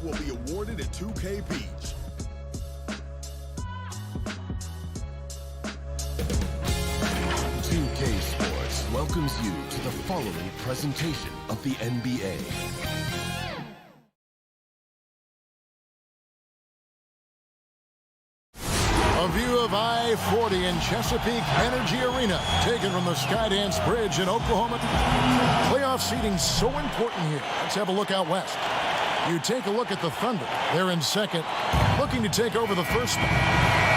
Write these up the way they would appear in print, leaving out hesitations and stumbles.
will be awarded at 2K Beach. Sports welcomes you to the following presentation of the NBA. A view of I-40 in Chesapeake Energy Arena, taken from the Skydance Bridge in Oklahoma. Playoff seeding so important here. Let's have a look out west. You take a look at the Thunder. They're in second, looking to take over the first spot.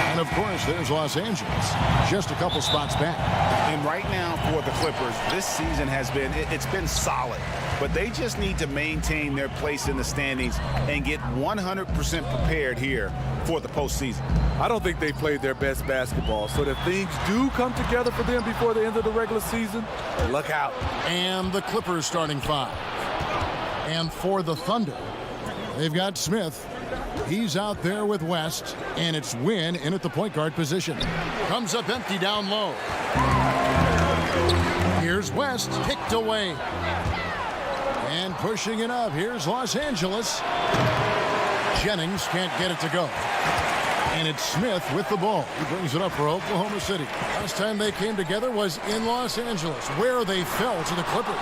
And, of course, there's Los Angeles, just a couple spots back. And right now for the Clippers, this season has been, it's been solid. But they just need to maintain their place in the standings and get 100% prepared here for the postseason. I don't think they played their best basketball. So if things do come together for them before the end of the regular season, look out. And the Clippers starting five. And for the Thunder, they've got Smith. He's out there with West, and it's Wynn in at the point guard position. Comes up empty down low. Here's West, kicked away. And pushing it up, here's Los Angeles. Jennings can't get it to go. And it's Smith with the ball. He brings it up for Oklahoma City. Last time they came together was in Los Angeles, where they fell to the Clippers.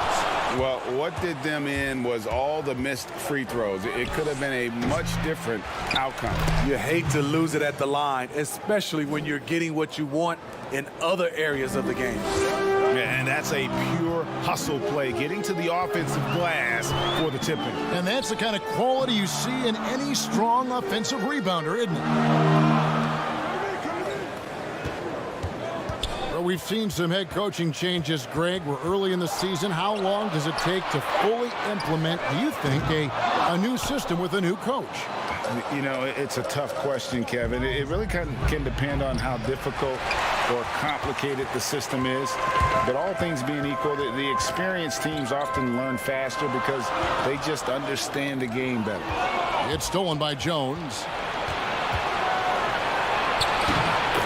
Well, what did them in was all the missed free throws. It could have been a much different outcome. You hate to lose it at the line, especially when you're getting what you want in other areas of the game. Yeah, and that's a pure hustle play, getting to the offensive glass for the tipping. And that's the kind of quality you see in any strong offensive rebounder, isn't it? Well, we've seen some head coaching changes, Greg. We're early in the season. How long does it take to fully implement, do you think, a new system with a new coach? You know, it's a tough question, Kevin. It really can depend on how difficult or complicated the system is. But all things being equal, the experienced teams often learn faster because they just understand the game better. It's stolen by Jones.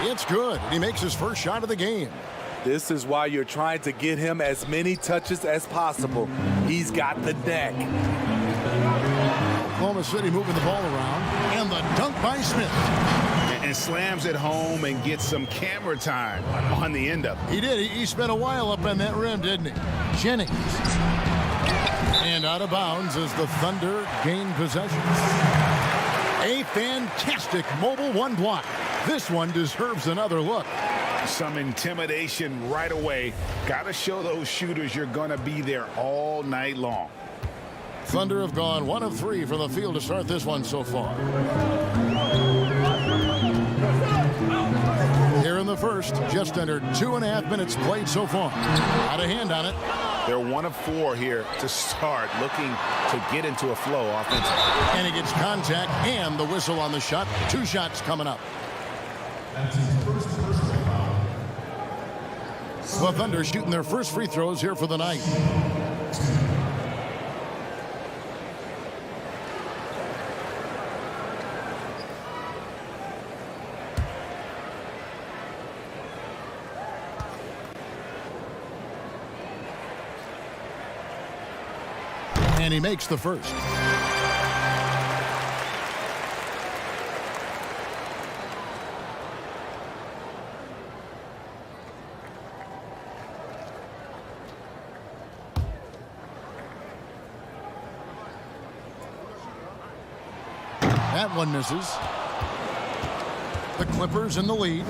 It's good. He makes his first shot of the game. This is why you're trying to get him as many touches as possible. He's got the neck. Oklahoma City moving the ball around. And the dunk by Smith. And slams it home and gets some camera time on the end of it. He did. He spent a while up on that rim, didn't he? Jennings. And out of bounds as the Thunder gain possession. A fantastic mobile one block. This one deserves another look. Some intimidation right away. Got to show those shooters you're going to be there all night long. Thunder have gone 1 of 3 from the field to start this one so far. Here in the first, just under 2.5 minutes played so far. Out of hand on it. They're 1 of 4 here to start, looking to get into a flow offensively. And he gets contact and the whistle on the shot. 2 shots coming up. The Thunder shooting their first free throws here for the night. And he makes the first. That one misses. The Clippers in the lead.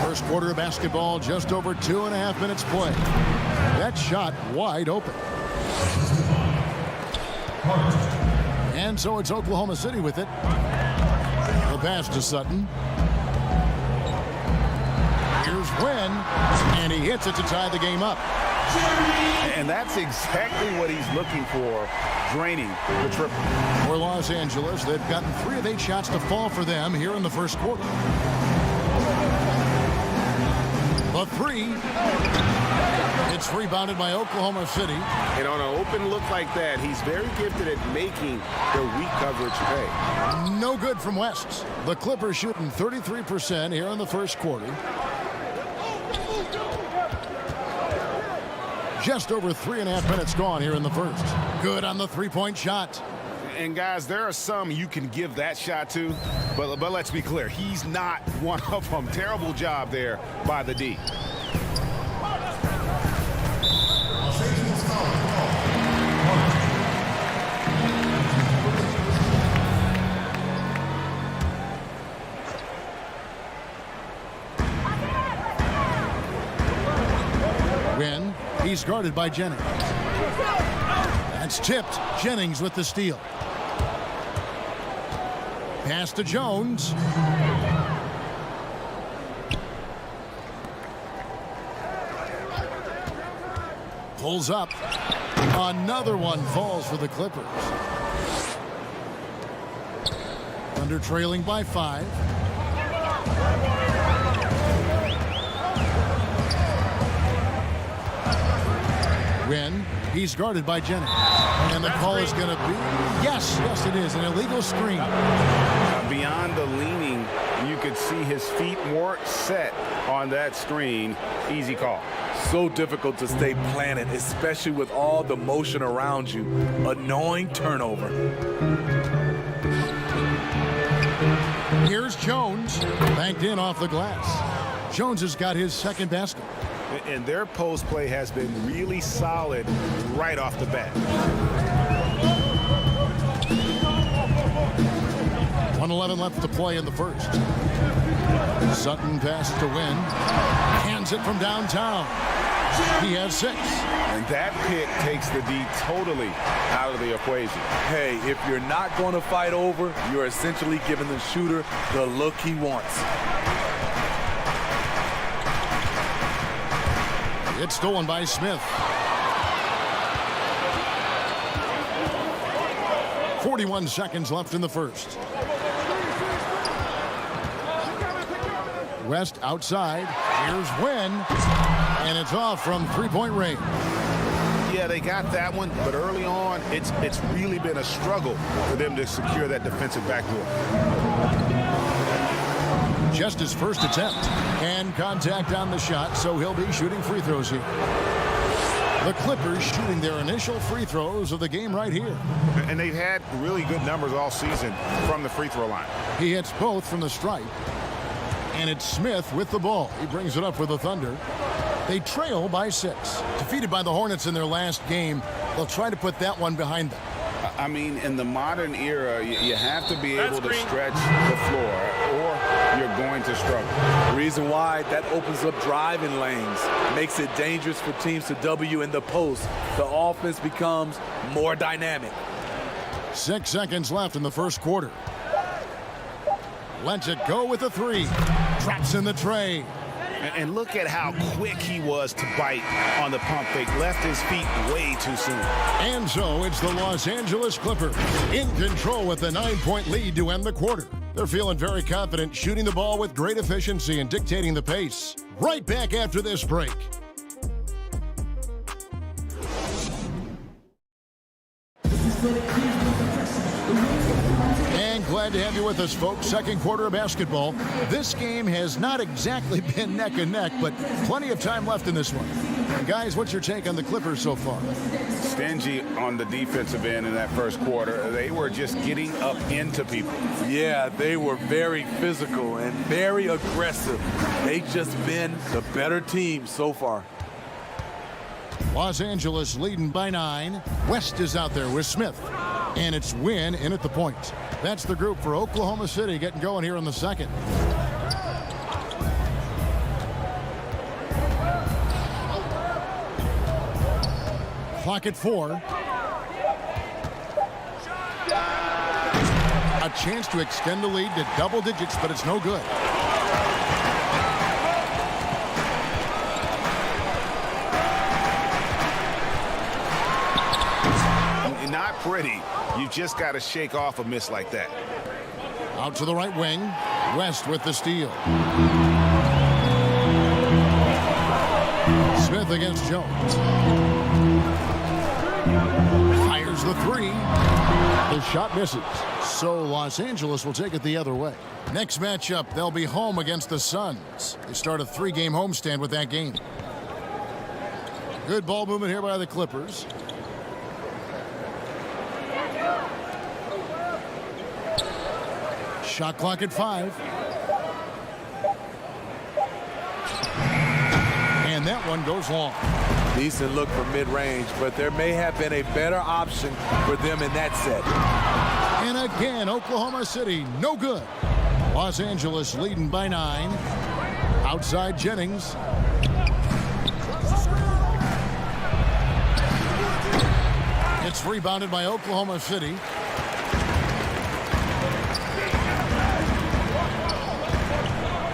First quarter of basketball, just over 2.5 minutes play. That shot wide open. And so it's Oklahoma City with it. The pass to Sutton. Here's Wynn, and he hits it to tie the game up. And that's exactly what he's looking for, draining the triple. For Los Angeles, they've gotten 3 of 8 shots to fall for them here in the first quarter. The 3. It's rebounded by Oklahoma City. And on an open look like that, he's very gifted at making the weak coverage pay. No good from West. The Clippers shooting 33% here in the first quarter. Just over 3.5 minutes gone here in the first. Good on the three-point shot. And guys, there are some you can give that shot to, but let's be clear, he's not one of them. Terrible job there by the D. Win. He's guarded by Jennings. That's tipped. Jennings with the steal. Pass to Jones. Pulls up. Another one falls for the Clippers. Thunder trailing by 5. Win. He's guarded by Jennings. And the call is going to be, yes, it is, an illegal screen. Beyond the leaning, you could see his feet weren't set on that screen. Easy call. So difficult to stay planted, especially with all the motion around you. Annoying turnover. Here's Jones. Banked in off the glass. Jones has got his second basket. And their post play has been really solid right off the bat. 1:11 left to play in the first. Sutton pass to Win. Hands it from downtown. He has 6. And that pick takes the D totally out of the equation. Hey, if you're not going to fight over, you're essentially giving the shooter the look he wants. It's stolen by Smith. 41 seconds left in the first. West outside. Here's Win. And it's off from three-point range. Yeah, they got that one, but early on, it's really been a struggle for them to secure that defensive backdoor. Just his first attempt. And contact on the shot, so he'll be shooting free throws here. The Clippers shooting their initial free throws of the game right here. And they've had really good numbers all season from the free throw line. He hits both from the stripe. And it's Smith with the ball. He brings it up for the Thunder. They trail by 6. Defeated by the Hornets in their last game, they'll try to put that one behind them. I mean, in the modern era, you have to be able to stretch the floor or you're going to struggle. The reason why, that opens up driving lanes, makes it dangerous for teams to W in the post. The offense becomes more dynamic. 6 seconds left in the first quarter. Lets it go with a 3. Drops in the tray. And look at how quick he was to bite on the pump fake. Left his feet way too soon. And so it's the Los Angeles Clippers in control with a 9-point lead to end the quarter. They're feeling very confident, shooting the ball with great efficiency and dictating the pace. Right back after this break. And glad to have you with us, folks. Second quarter of basketball. This game has not exactly been neck and neck, but plenty of time left in this one. And guys, what's your take on the Clippers so far? Stingy on the defensive end in that first quarter. They were just getting up into people. Yeah, they were very physical and very aggressive. They've just been the better team so far. Los Angeles leading by 9. West is out there with Smith. And it's Win in at the point. That's the group for Oklahoma City getting going here in the second. Clock at 4. A chance to extend the lead to double digits, but it's no good. Not pretty. You just got to shake off a miss like that. Out to the right wing. West with the steal. Smith against Jones. Fires the 3. The shot misses. So Los Angeles will take it the other way. Next matchup, they'll be home against the Suns. They start a 3-game homestand with that game. Good ball movement here by the Clippers. Shot clock at 5. And that one goes long. Decent look for mid-range, but there may have been a better option for them in that set. And again, Oklahoma City, no good. Los Angeles leading by 9. Outside Jennings. It's rebounded by Oklahoma City.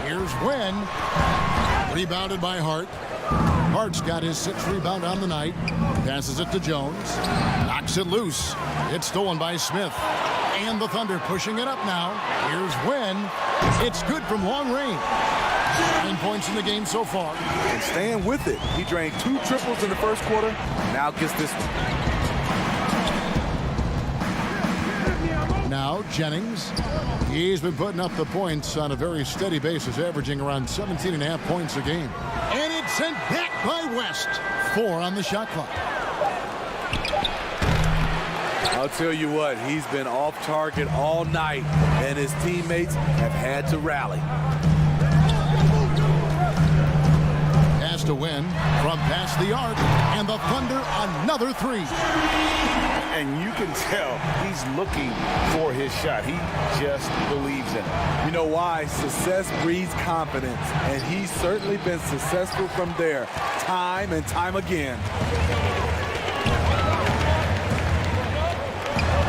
Here's Wynn. Rebounded by Hart. Hart's got his 6th rebound on the night. Passes it to Jones. Knocks it loose. It's stolen by Smith. And the Thunder pushing it up now. Here's Wynn. It's good from long range. 9 points in the game so far. And staying with it. He drained 2 triples in the first quarter. Now gets this one. Now Jennings. He's been putting up the points on a very steady basis, averaging around 17.5 points a game. And it's sent back by West. 4 on the shot clock. I'll tell you what, he's been off target all night, and his teammates have had to rally. Has to win from past the arc, and the Thunder another 3. And you can tell he's looking for his shot. He just believes in it. You know why? Success breeds confidence, and he's certainly been successful from there time and time again.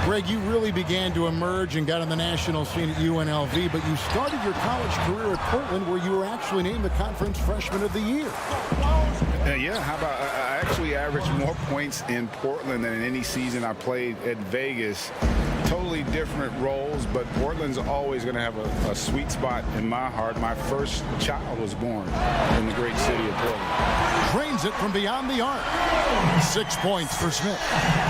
Greg, you really began to emerge and got on the national scene at UNLV, but you started your college career at Portland, where you were actually named the Conference Freshman of the Year. Yeah, how about I actually averaged more points in Portland than in any season I played at Vegas. Totally different roles, but Portland's always going to have a sweet spot in my heart. My first child was born in the great city of Portland. Drains it from beyond the arc. 6 points for Smith.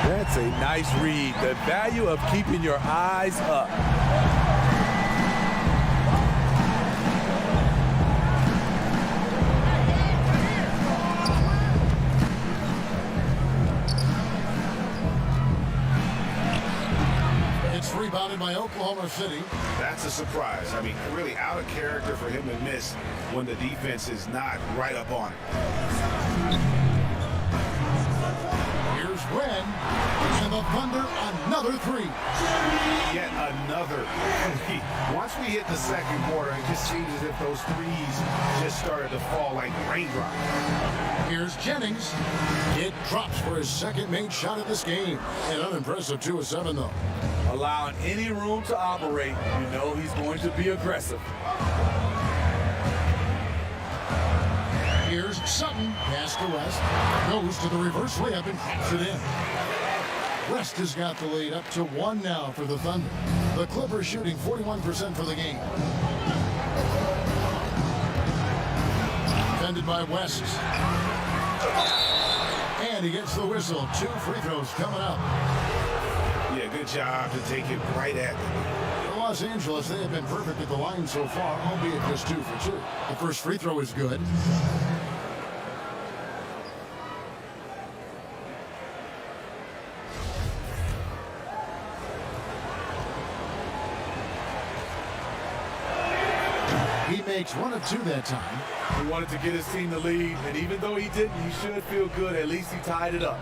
That's a nice read. The value of keeping your eyes up. Rebounded by Oklahoma City. That's a surprise. I mean, really out of character for him to miss when the defense is not right up on it. Here's Wynn, and the Thunder another 3. Yet another 3. Once we hit the second quarter, it just seems as if those threes just started to fall like raindrops. Here's Jennings. It drops for his second made shot of this game. An unimpressive 2 of 7, though. Allowing any room to operate, you know he's going to be aggressive. Here's Sutton. Pass to West. Goes to the reverse layup and taps it in. West has got the lead up to 1 now for the Thunder. The Clippers shooting 41% for the game. Defended by West. And he gets the whistle. 2 free throws coming up. Yeah, good job to take it right at them. Los Angeles, they have been perfect at the line so far, albeit just 2 for 2. The first free throw is good. He makes 1 of 2 that time. He wanted to get his team the lead, and even though he didn't, he should feel good. At least he tied it up.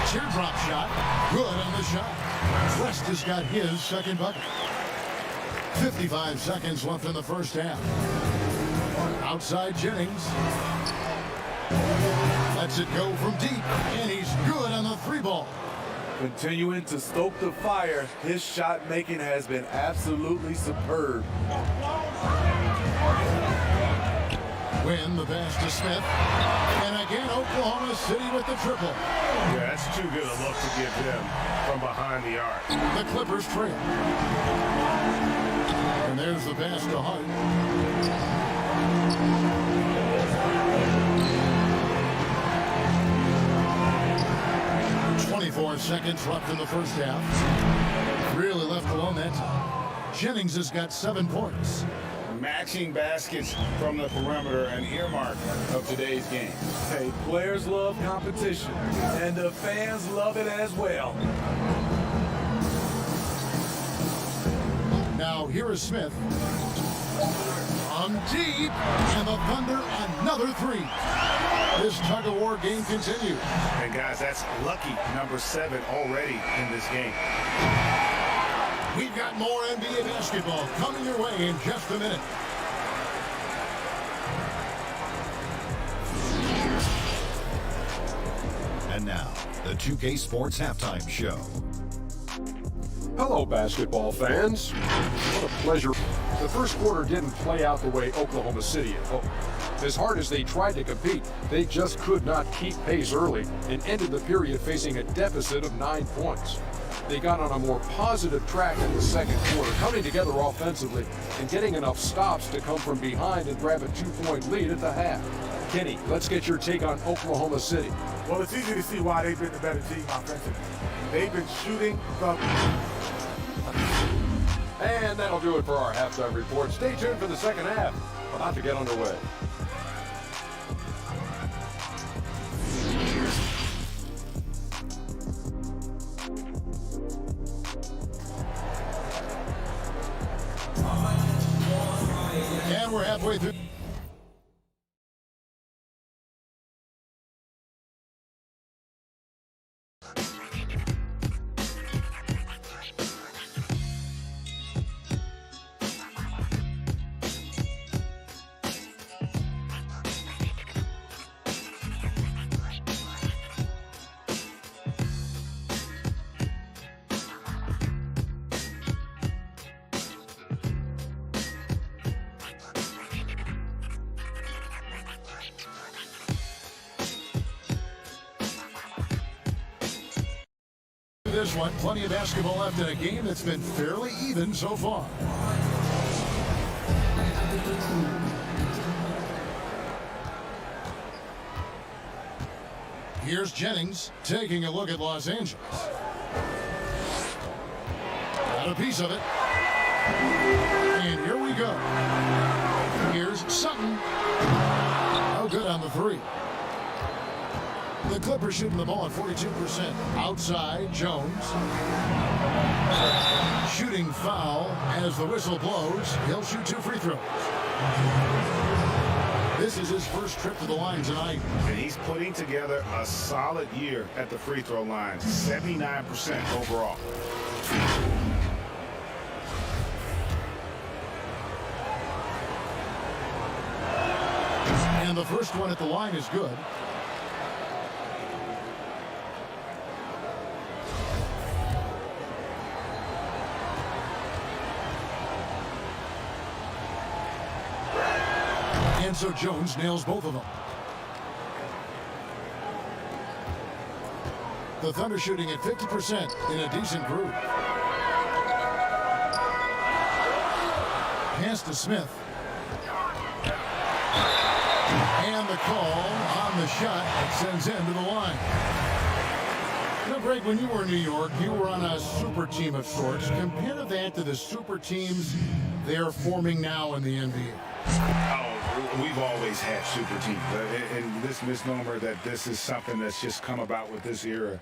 Teardrop shot. Good on the shot. West has got his second bucket. 55 seconds left in the first half. Outside Jennings. Lets it go from deep, and he's good on the 3 ball. Continuing to stoke the fire, his shot making has been absolutely superb. Win the pass to Smith. And again, Oklahoma City with the triple. Yeah, that's too good a look to give them from behind the arc. The Clippers trail. And there's the pass to Hart. 24 seconds left in the first half. Really left alone that time. Jennings has got 7 points. Matching baskets from the perimeter, an earmark of today's game. Hey, players love competition, and the fans love it as well. Now here is Smith. On deep, and the Thunder another 3. This tug-of-war game continues. And guys, that's lucky number 7 already in this game. We've got more NBA basketball coming your way in just a minute. And now, the 2K Sports Halftime Show. Hello, basketball fans. What a pleasure. The first quarter didn't play out the way Oklahoma City had hoped. As hard as they tried to compete, they just could not keep pace early and ended the period facing a deficit of 9 points. They got on a more positive track in the second quarter, coming together offensively and getting enough stops to come from behind and grab a 2-point lead at the half. Kenny, let's get your take on Oklahoma City. Well, it's easy to see why they've been the better team offensively. They've been shooting the... And that'll do it for our halftime report. Stay tuned for the second half. About to get underway. And we're halfway through. This one, plenty of basketball left in a game that's been fairly even so far. Here's Jennings taking a look at Los Angeles. Got a piece of it. And here we go. Here's Sutton. Oh, good on the 3. The Clippers shooting the ball at 42%. Outside, Jones. Shooting foul as the whistle blows. He'll shoot 2 free throws. This is his first trip to the line tonight. And he's putting together a solid year at the free throw line. 79% overall. And the first one at the line is good. And so Jones nails both of them. The Thunder shooting at 50% in a decent group. Pass to Smith. And the call on the shot that sends him to the line. You know, Greg, when you were in New York, you were on a super team of sorts. Compare that to the super teams they're forming now in the NBA. Oh, we've always had super teams. And this misnomer that this is something that's just come about with this era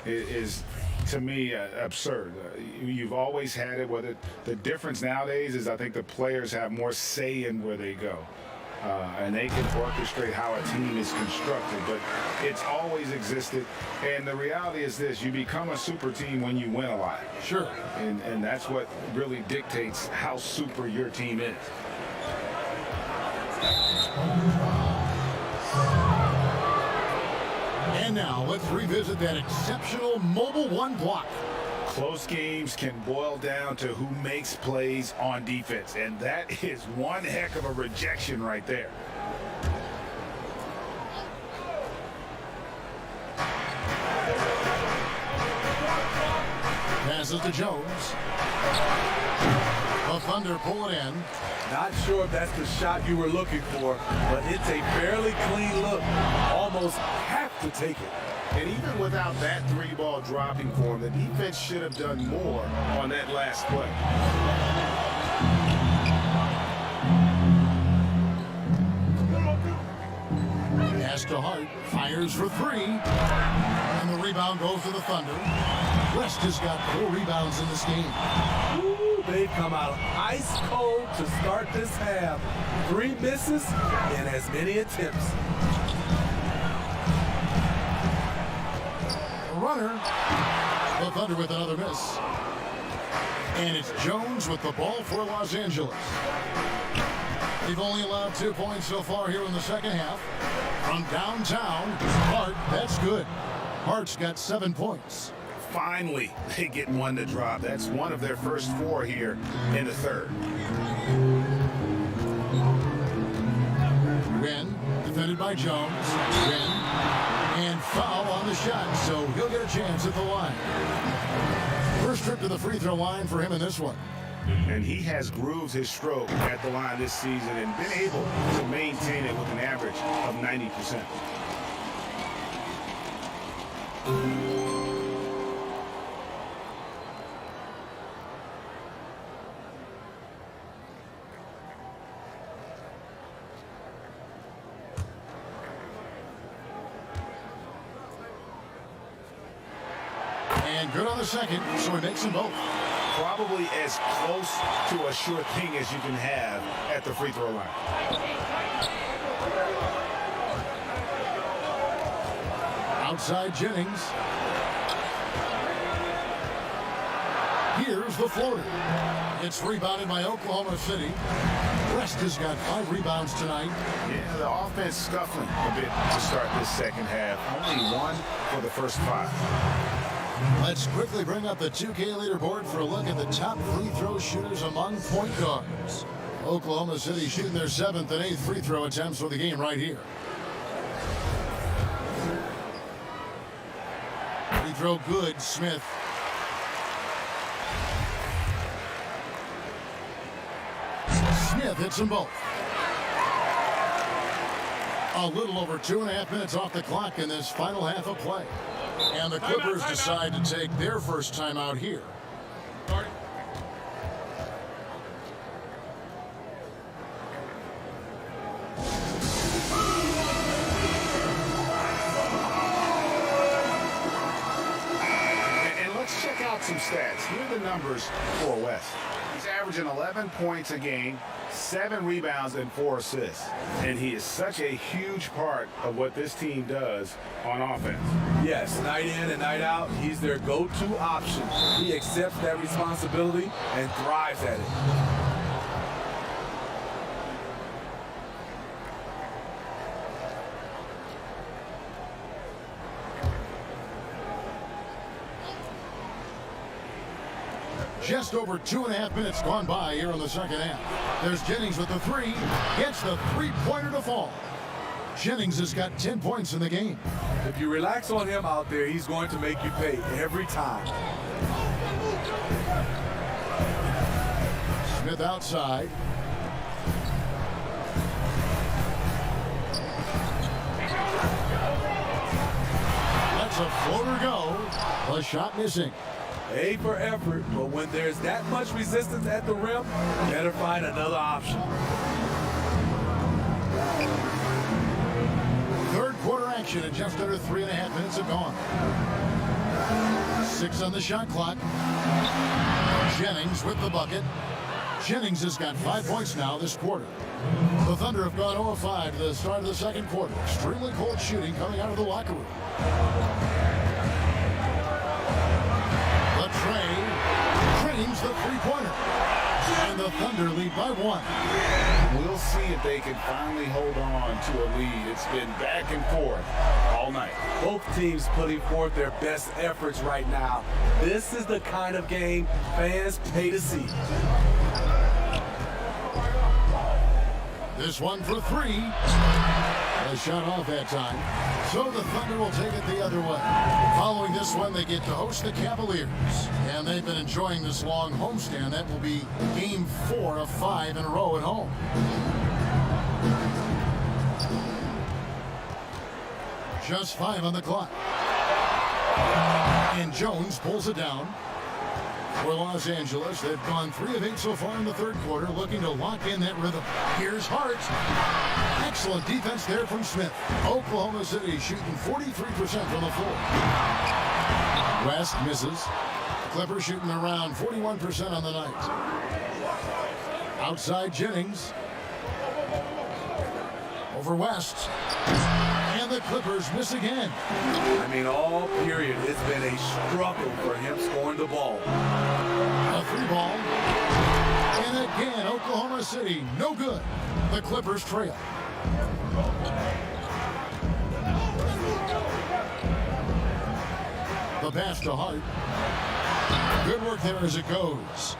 is to me, absurd. You've always had it. Whether the difference nowadays is I think the players have more say in where they go. And they can orchestrate how a team is constructed, but it's always existed. And the reality is this: you become a super team when you win a lot. Sure. And that's what really dictates how super your team is. And now let's revisit that exceptional mobile one block. Close games can boil down to who makes plays on defense, and that is one heck of a rejection right there. Passes to Jones. The Thunder pull it in. Not sure if that's the shot you were looking for, but it's a fairly clean look. Almost have to take it. And even without that three ball dropping for him, the defense should have done more on that last play. Pass to Hart, fires for three. And the rebound goes to the Thunder. West has got 4 rebounds in this game. Ooh, they've come out ice cold to start this half. 3 misses and as many attempts. Runner. The Thunder with another miss. And it's Jones with the ball for Los Angeles. They've only allowed 2 points so far here in the second half. From downtown, Hart, that's good. Hart's got 7 points. Finally, they get one to drop. That's one of their first 4 here in the third. Wynn, defended by Jones. Wynn, and foul on the shot, so he'll get a chance at the line. First trip to the free throw line for him in this one. And he has grooved his stroke at the line this season and been able to maintain it with an average of 90%. And good on the second, so he makes them both. Probably as close to a sure thing as you can have at the free throw line. Outside Jennings. Here's the floater. It's rebounded by Oklahoma City. West has got 5 rebounds tonight. Yeah, the offense scuffling a bit to start this second half. Only 1 for the first 5. Let's quickly bring up the 2K leaderboard for a look at the top free throw shooters among point guards. Oklahoma City shooting their 7th and 8th free throw attempts for the game right here. Free throw good, Smith. Smith hits them both. A little over 2.5 minutes off the clock in this final half of play. And the Clippers decide to take their first time out here. And let's check out some stats. Here are the numbers for West. He's averaging 11 points a game, 7 rebounds, and 4 assists. And he is such a huge part of what this team does on offense. Yes, night in and night out, he's their go-to option. He accepts that responsibility and thrives at it. Just over 2.5 minutes gone by here in the second half. There's Jennings with the 3. Gets the 3-pointer to fall. Jennings has got 10 points in the game. If you relax on him out there, he's going to make you pay every time. Smith outside. Lets a floater go. A shot missing. A for effort, but when there's that much resistance at the rim, you better find another option. Third quarter action at just under 3.5 minutes have gone. 6 on the shot clock. Jennings with the bucket. Jennings has got 5 points now this quarter. The Thunder have gone 0 of 5 to the start of the second quarter. Extremely cold shooting coming out of the locker room. Trey trains the 3-pointer. And the Thunder lead by 1. We'll see if they can finally hold on to a lead. It's been back and forth all night. Both teams putting forth their best efforts right now. This is the kind of game fans pay to see. This one for 3. A shot off that time. So the Thunder will take it the other way. Following this one, they get to host the Cavaliers. And they've been enjoying this long homestand. That will be game 4 of 5 in a row at home. Just 5 on the clock. And Jones pulls it down. For Los Angeles, they've gone 3 of 8 so far in the third quarter, looking to lock in that rhythm. Here's Hart. Excellent defense there from Smith. Oklahoma City shooting 43% from the floor. West misses. Clippers shooting around 41% on the night. Outside Jennings. Over West. And the Clippers miss again. I mean, all period, it's been a struggle for him scoring the ball. A 3-ball. And again, Oklahoma City, no good. The Clippers trail. The pass to Hart. Good work there as it goes.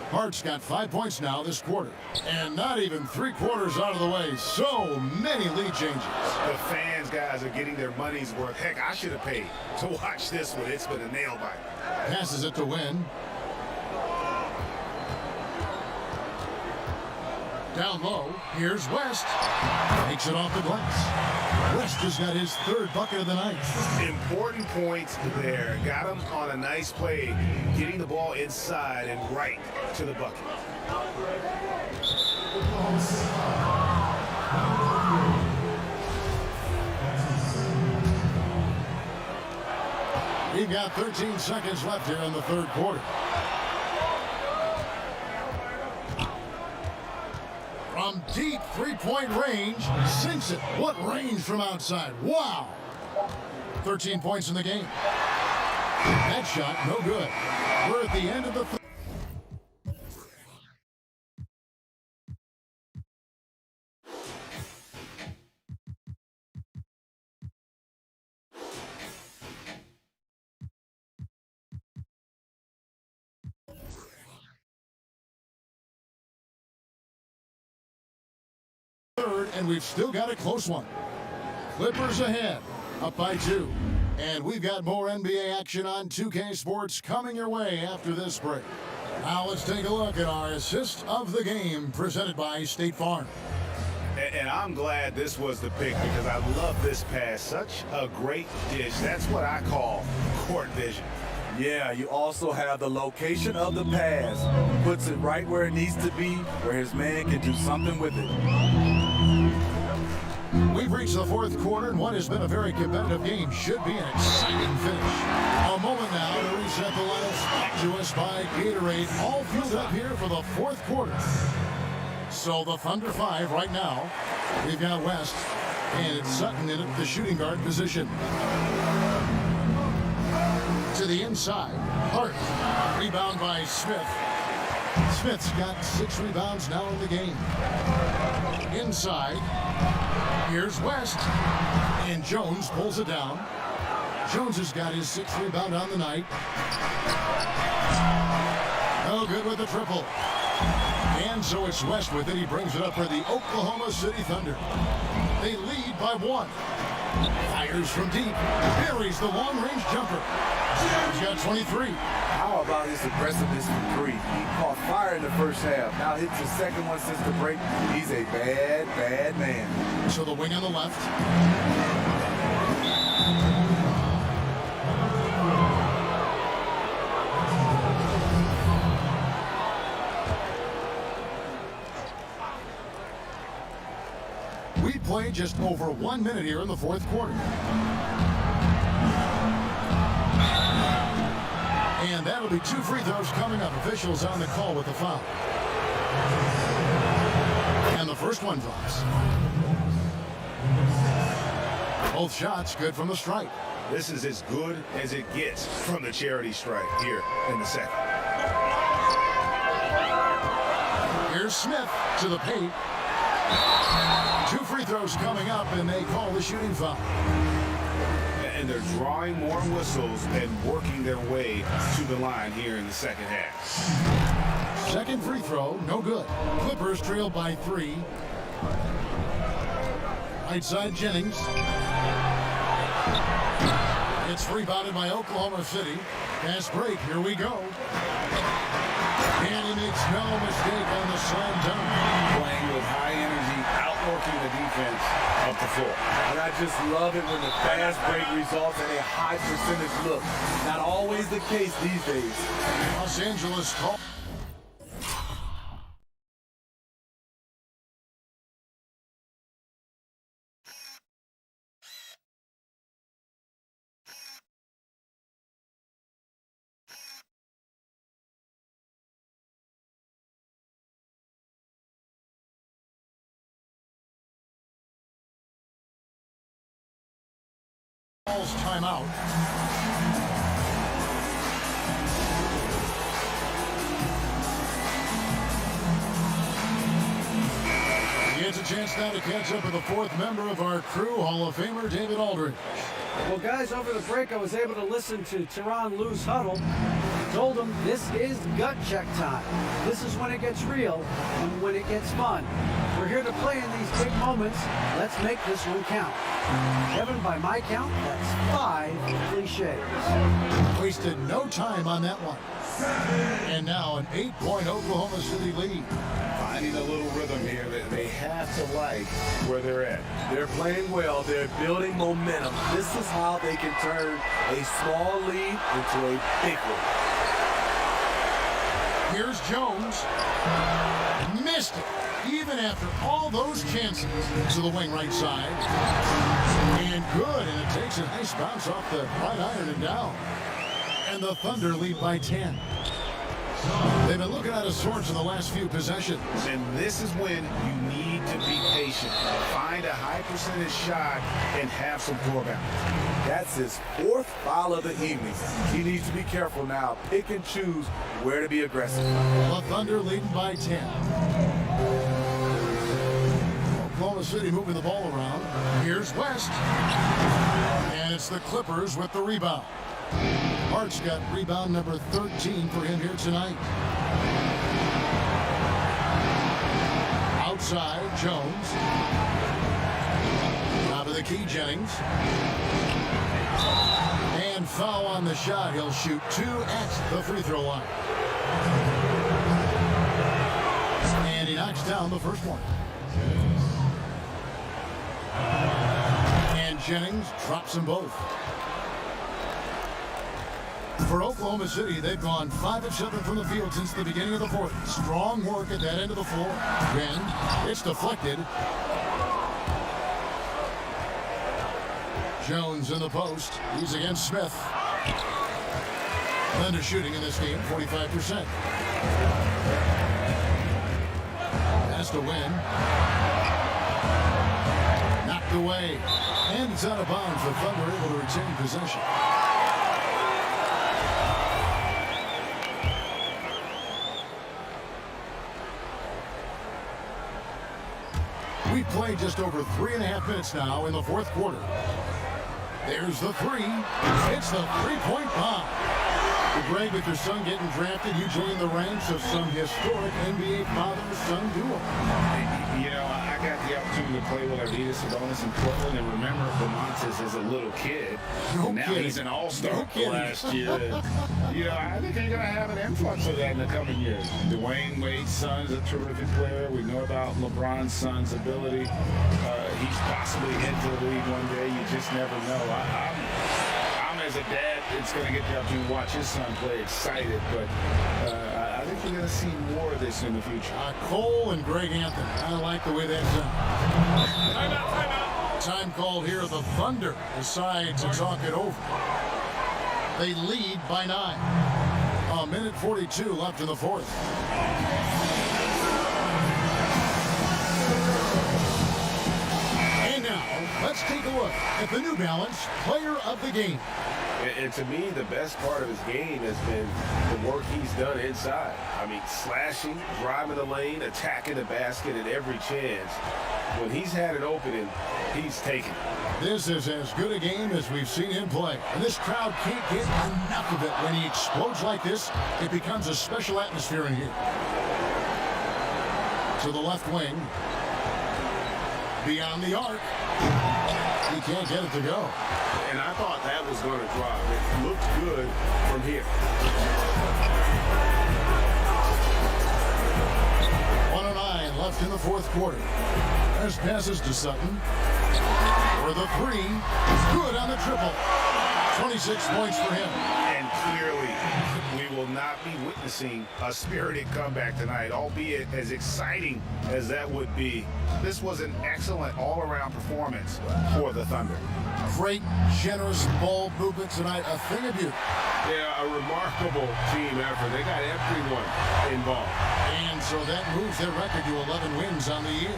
Hart's got 5 points now this quarter. And not even 3 quarters out of the way. So many lead changes. The fans, guys, are getting their money's worth. Heck, I should have paid to watch this one. It's been a nail biter. Passes it to Wynn. Down low, here's West. Takes it off the glass. West has got his 3rd bucket of the night. Important points there. Got him on a nice play, getting the ball inside and right to the bucket. We've got 13 seconds left here in the third quarter. From deep 3-point range, sinks it. What range from outside? Wow! 13 points in the game. That shot, no good. We're at the end of the third, and we've still got a close one. Clippers ahead, up by 2. And we've got more NBA action on 2K Sports coming your way after this break. Now let's take a look at our assist of the game presented by State Farm. And I'm glad this was the pick because I love this pass. Such a great dish. That's what I call court vision. Yeah, you also have the location of the pass. Puts it right where it needs to be, where his man can do something with it. We've reached the fourth quarter, and what has been a very competitive game should be an exciting finish. A moment now to reset the lineups brought to us by Gatorade, all fueled up here for the fourth quarter. So the Thunder 5 right now. We've got West, and it's Sutton in the shooting guard position. To the inside, Hart, rebound by Smith. Smith's got 6 rebounds now in the game. Inside, here's West, and Jones pulls it down. Jones has got his 6th rebound on the night. No good with the triple. And so it's West with it. He brings it up for the Oklahoma City Thunder. They lead by 1. Fires from deep. Buries the long-range jumper. He's got 23. How about his aggressiveness from 3? He caught fire in the first half. Now hits his second one since the break. He's a bad, bad man. So the wing on the left. We played just over 1 minute here in the fourth quarter. And that'll be 2 free throws coming up. Officials on the call with the foul. And the first one drops. Both shots good from the stripe. This is as good as it gets from the charity stripe here in the second. Here's Smith to the paint. 2 free throws coming up, and they call the shooting foul. And they're drawing more whistles and working their way to the line here in the second half. Second free throw, no good. Clippers trail by 3. Right side Jennings. It's rebounded by Oklahoma City. Fast break, here we go. And he makes no mistake on the slam dunk. Playing with high energy, out outworking the defense up the floor. And I just love it when the fast break results in a high percentage look. Not always the case these days. Los Angeles call. Calls timeout. He gets a chance now to catch up with the fourth member of our crew, Hall of Famer David Aldridge. Well, guys, over the break, I was able to listen to Tyronn Lue's huddle. I told him this is gut check time. This is when it gets real and when it gets fun. We're here to play in these big moments. Let's make this one count. Kevin, by my count, that's 5 cliches. Wasted no time on that one. And now an 8-point Oklahoma City lead. Finding a little rhythm here that they have to like where they're at. They're playing well. They're building momentum. This is how they can turn a small lead into a big one. Here's Jones. Missed it. Even after all those chances to the wing right side. And good. And it takes a nice bounce off the right iron and down. And the Thunder lead by 10. They've been looking out of sorts in the last few possessions. And this is when you need to be patient. Find a high percentage shot and have some floor balance. That's his 4th foul of the evening. He needs to be careful now. Pick and choose where to be aggressive. The Thunder leading by 10. Oklahoma City moving the ball around. Here's West. And it's the Clippers with the rebound. Hart's got rebound number 13 for him here tonight. Outside, Jones. Top of the key, Jennings. And foul on the shot. He'll shoot 2 at the free throw line. And he knocks down the first one. And Jennings drops them both. For Oklahoma City, they've gone 5 of 7 from the field since the beginning of the fourth. Strong work at that end of the floor. Then it's deflected. Jones in the post. He's against Smith. Thunder shooting in this game, 45%. Has to win. Knocked away. And it's out of bounds. The Thunder able to retain possession. We played just over 3.5 minutes now in the fourth quarter. There's the three. It's the three-point bomb. Greg, with your son getting drafted, you join the ranks of some historic NBA father-son duo. You know, I got the opportunity to play with Arvidas Sabonis in Portland and remember Lamontis as a little kid. Now he's an all-star last year. You know, I think they're going to have an influx of that in the coming years. Dwayne Wade's son's a terrific player. We know about LeBron's son's ability. He's possibly into the league one day. You just never know. I'm as a dad, it's going to get the opportunity to watch his son play excited, but I think we're going to see more of this in the future. Cole and Greg Anthony. I like the way that sounds. Timeout. Time called here. The Thunder decide to talk it over. They lead by 9. A minute 42 left in the fourth. And now, let's take a look at the New Balance Player of the Game. And to me, the best part of his game has been the work he's done inside. I mean, slashing, driving the lane, attacking the basket at every chance. When he's had an opening, he's taken it. This is as good a game as we've seen him play. And this crowd can't get enough of it. When he explodes like this, it becomes a special atmosphere in here. To the left wing. Beyond the arc. He can't get it to go. And I thought that was going to drop. It looked good from here. 109 left in the fourth quarter. As passes to Sutton. For the three. Good on the triple. 26 points for him. And clearly, we will not be witnessing a spirited comeback tonight, albeit as exciting as that would be. This was an excellent all-around performance for the Thunder. Great, generous ball movement tonight. A thing of beauty. Yeah, a remarkable team effort. They got everyone involved. And so that moves their record to 11 wins on the year.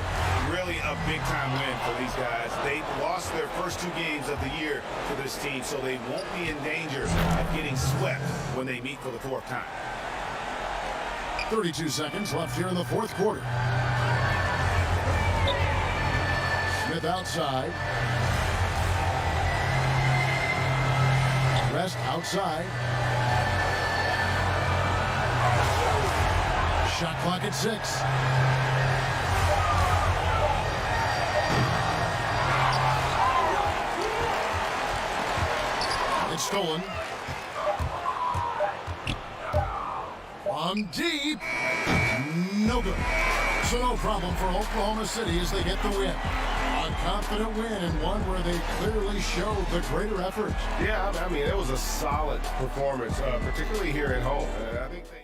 Really a big-time win for these guys. They lost their first 2 games of the year to this team, so they won't be in danger of getting swept when they meet for the 4th time. 32 seconds left here in the fourth quarter. Smith outside. Rest outside. Shot clock at 6. It's stolen. From deep. No good. So no problem for Oklahoma City as they get the win. A confident win and one where they clearly showed the greater effort. Yeah, I mean, it was a solid performance, particularly here at home. I think they...